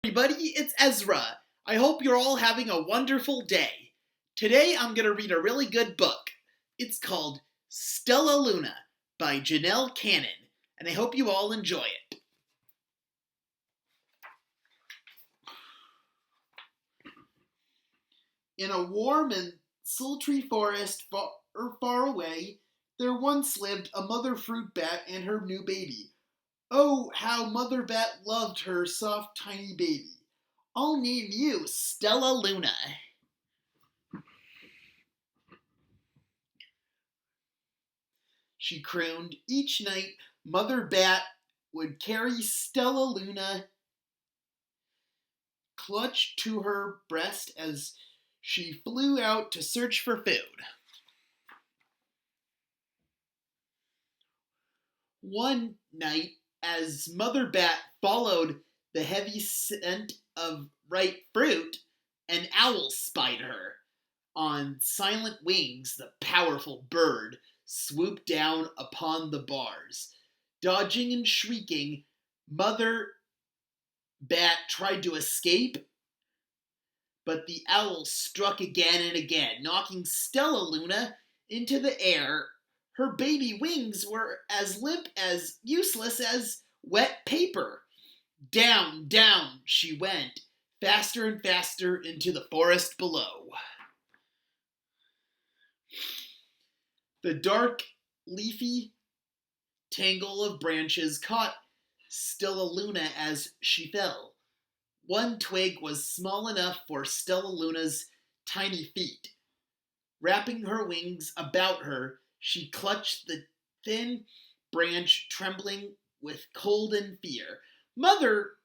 Everybody, it's Ezra. I hope you're all having a wonderful day. Today I'm going to read a really good book. It's called Stellaluna by Janelle Cannon, and I hope you all enjoy it. In a warm and sultry forest far away, there once lived a mother fruit bat and her new baby. Oh, how Mother Bat loved her soft, tiny baby. I'll name you Stellaluna. She crooned. Each night, Mother Bat would carry Stellaluna clutched to her breast as she flew out to search for food. One night, as Mother Bat followed the heavy scent of ripe fruit, an owl spied her. On silent wings, the powerful bird swooped down upon the bars. Dodging and shrieking, Mother Bat tried to escape, but the owl struck again and again, knocking Stellaluna into the air. Her baby wings were as limp, as useless as wet paper. Down, down she went, faster and faster into the forest below. The dark, leafy tangle of branches caught Stellaluna as she fell. One twig was small enough for Stellaluna's tiny feet. Wrapping her wings about her, she clutched the thin branch, trembling with cold and fear. "Mother!"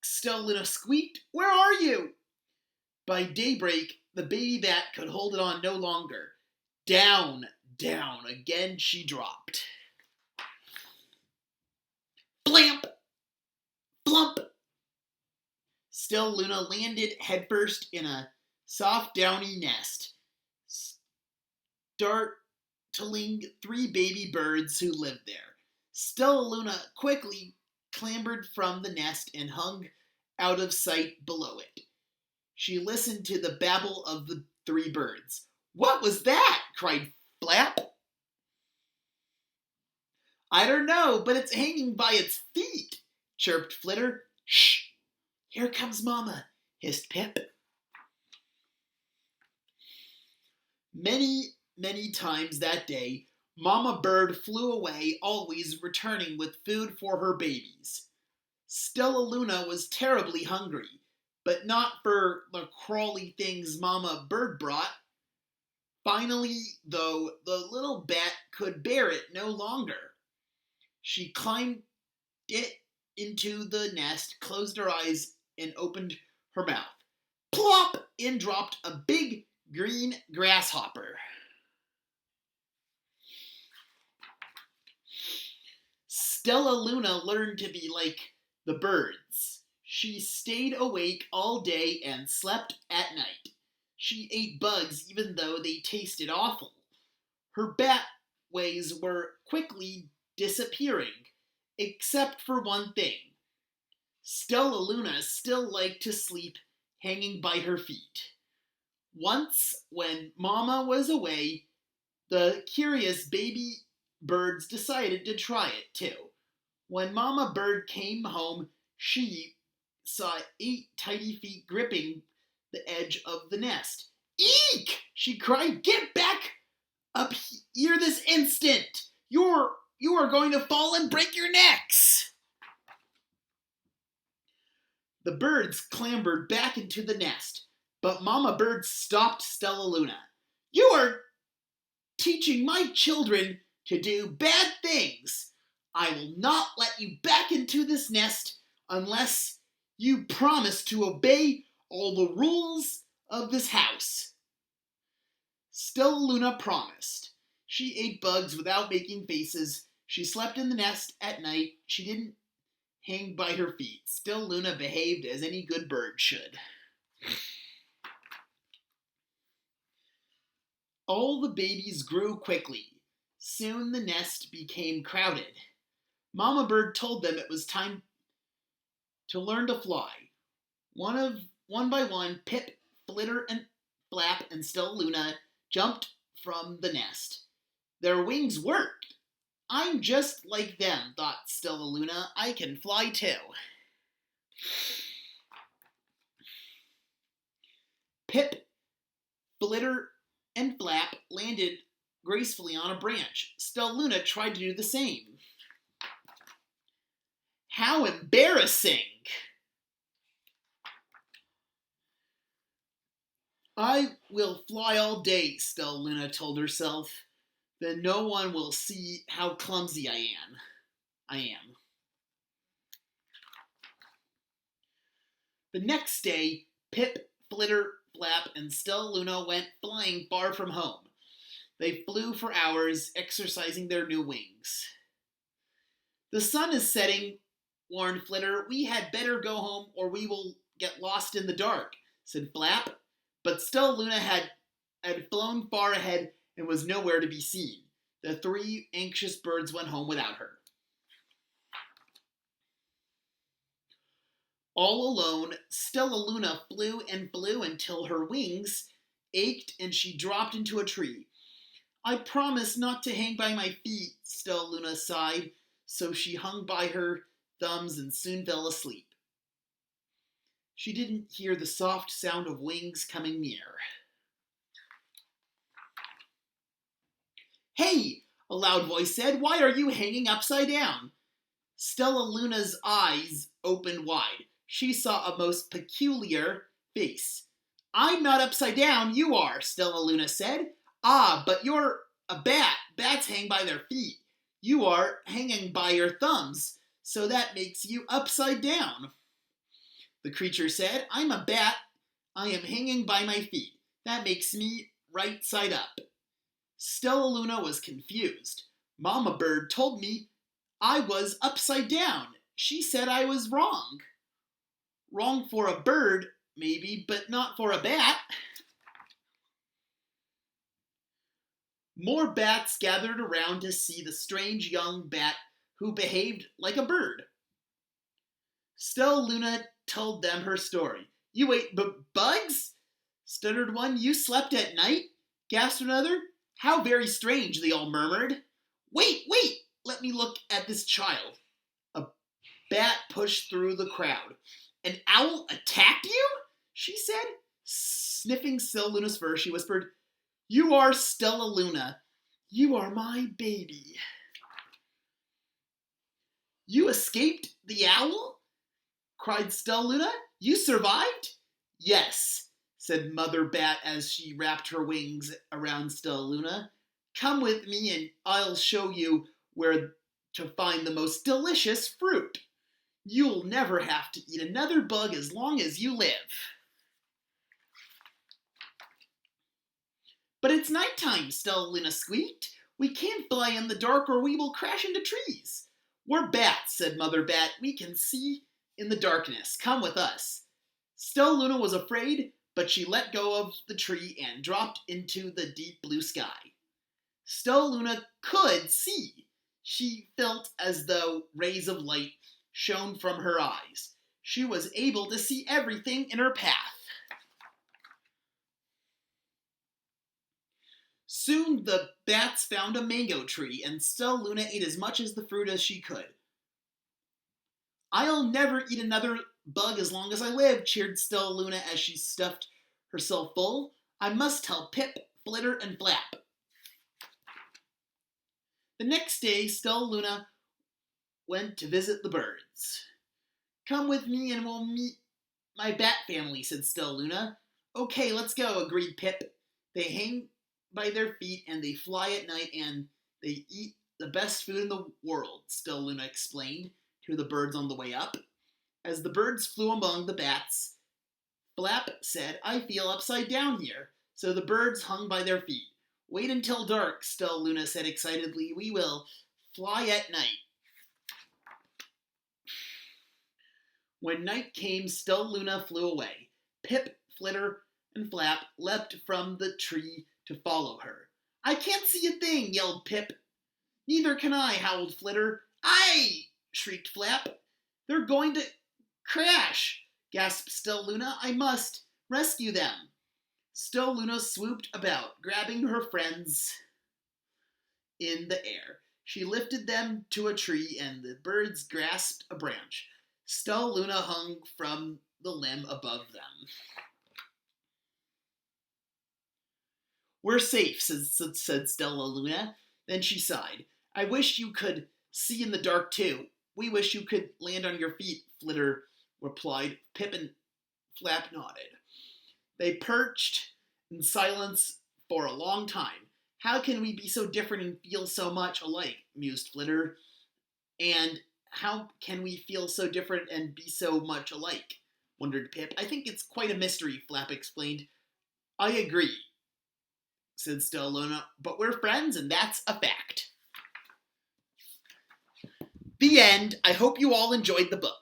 Stellaluna squeaked. "Where are you?" By daybreak, the baby bat could hold it on no longer. Down, down again she dropped. Blamp! Flump! Stellaluna landed headfirst in a soft, downy nest, startling 3 baby birds who lived there. Stellaluna quickly clambered from the nest and hung out of sight below it. She listened to the babble of the 3 birds. "What was that?" cried Flap. "I don't know, but it's hanging by its feet," chirped Flitter. "Shh! Here comes Mama," hissed Pip. Many, many times that day, Mama Bird flew away, always returning with food for her babies. Stellaluna was terribly hungry, but not for the crawly things Mama Bird brought. Finally, though, the little bat could bear it no longer. She climbed it into the nest, closed her eyes, and opened her mouth. Plop! In dropped a big green grasshopper. Stellaluna learned to be like the birds. She stayed awake all day and slept at night. She ate bugs even though they tasted awful. Her bat ways were quickly disappearing, except for one thing. Stellaluna still liked to sleep hanging by her feet. Once, when Mama was away, the curious baby birds decided to try it too. When Mama Bird came home, she saw 8 tiny feet gripping the edge of the nest. "Eek!" she cried. "Get back up here this instant! You are going to fall and break your necks!" The birds clambered back into the nest, but Mama Bird stopped Stellaluna. "You are teaching my children to do bad things. I will not let you back into this nest unless you promise to obey all the rules of this house." Stellaluna promised. She ate bugs without making faces. She slept in the nest at night. She didn't hang by her feet. Stellaluna behaved as any good bird should. All the babies grew quickly. Soon the nest became crowded. Mama Bird told them it was time to learn to fly. One by one, Pip, Flitter, and Flap, and Stellaluna jumped from the nest. Their wings worked. I'm just like them, thought Stellaluna. I can fly too. Pip, Flitter, and Flap landed gracefully on a branch. Stellaluna tried to do the same. How embarrassing! I will fly all day, Stellaluna told herself. Then no one will see how clumsy I am. The next day, Pip, Flitter, Flap, and Stellaluna went flying far from home. They flew for hours, exercising their new wings. The sun is setting, warned Flitter. We had better go home or we will get lost in the dark, said Flap. But Stellaluna had flown far ahead and was nowhere to be seen. The three anxious birds went home without her. All alone, Stellaluna flew and flew until her wings ached and she dropped into a tree. I promised not to hang by my feet, Stellaluna sighed, so she hung by her thumbs and soon fell asleep. She didn't hear the soft sound of wings coming near. Hey, a loud voice said, why are you hanging upside down? Stellaluna's eyes opened wide. She saw a most peculiar face. I'm not upside down, you are, Stellaluna said. Ah, but you're a bat. Bats hang by their feet. You are hanging by your thumbs, so that makes you upside down. The creature said, I'm a bat. I am hanging by my feet. That makes me right side up. Stellaluna was confused. Mama Bird told me I was upside down. She said I was wrong. Wrong for a bird, maybe, but not for a bat. More bats gathered around to see the strange young bat who behaved like a bird. Stellaluna told them her story. You ate bugs? Stuttered one. You slept at night? Gasped another. How very strange, they all murmured. Wait, let me look at this child. A bat pushed through the crowd. An owl attacked you? She said. Sniffing Stellaluna's fur, she whispered, You are Stellaluna. You are my baby. You escaped the owl? Cried Stellaluna. You survived? Yes, said Mother Bat as she wrapped her wings around Stellaluna. Come with me and I'll show you where to find the most delicious fruit. You'll never have to eat another bug as long as you live. But it's nighttime, Stellaluna squeaked. We can't fly in the dark or we will crash into trees. We're bats, said Mother Bat. We can see in the darkness. Come with us. Stellaluna was afraid, but she let go of the tree and dropped into the deep blue sky. Stellaluna could see. She felt as though rays of light shone from her eyes. She was able to see everything in her path. Soon the bats found a mango tree, and Stellaluna ate as much of the fruit as she could. I'll never eat another bug as long as I live, cheered Stellaluna as she stuffed herself full. I must tell Pip, Flitter, and Flap. The next day, Stellaluna went to visit the birds. Come with me and we'll meet my bat family, said Stellaluna. Okay, let's go, agreed Pip. They hang by their feet and they fly at night and they eat the best food in the world, Stellaluna explained to the birds on the way up. As the birds flew among the bats, Flap said, I feel upside down here. So the birds hung by their feet. Wait until dark, Stellaluna said excitedly. We will fly at night. When night came, Stellaluna flew away. Pip, Flitter, and Flap leapt from the tree to follow her. I can't see a thing, yelled Pip. Neither can I, howled Flitter. Aye, shrieked Flap. They're going to crash. gasped Stellaluna. I must rescue them. Stellaluna swooped about, grabbing her friends in the air. She lifted them to a tree, and the birds grasped a branch. Stellaluna hung from the limb above them. We're safe, said Stellaluna. Then she sighed. I wish you could see in the dark, too. We wish you could land on your feet, Flitter replied. Pip and Flap nodded. They perched in silence for a long time. How can we be so different and feel so much alike? Mused Flitter. And how can we feel so different and be so much alike? Wondered Pip. I think it's quite a mystery, Flap explained. I agree, said Stellaluna, but we're friends and that's a fact. The end. I hope you all enjoyed the book.